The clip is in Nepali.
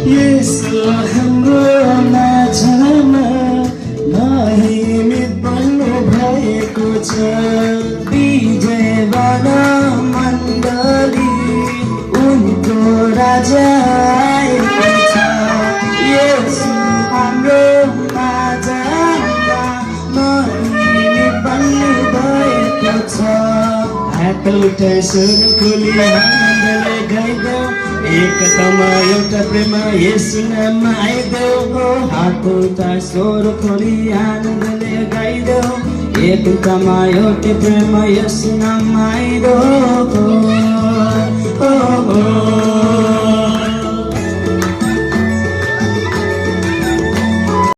Yesu हाम्रो माझमा महिमित बन्नु भएको छ विजयवान मण्डली उनको राजा आएको छ येशू हाम्रो माझमा महिमित बन्नु भएको छ हात उठाई सुन खोली आनन्दले गाइदेऊ एकतामा एउटा प्रेम येशू नाममा आइदेऊ हात उठाई स्वर खोली आनन्दले गाइदेऊ एकतामा एउटा प्रेम येशू नाममा आइदेऊ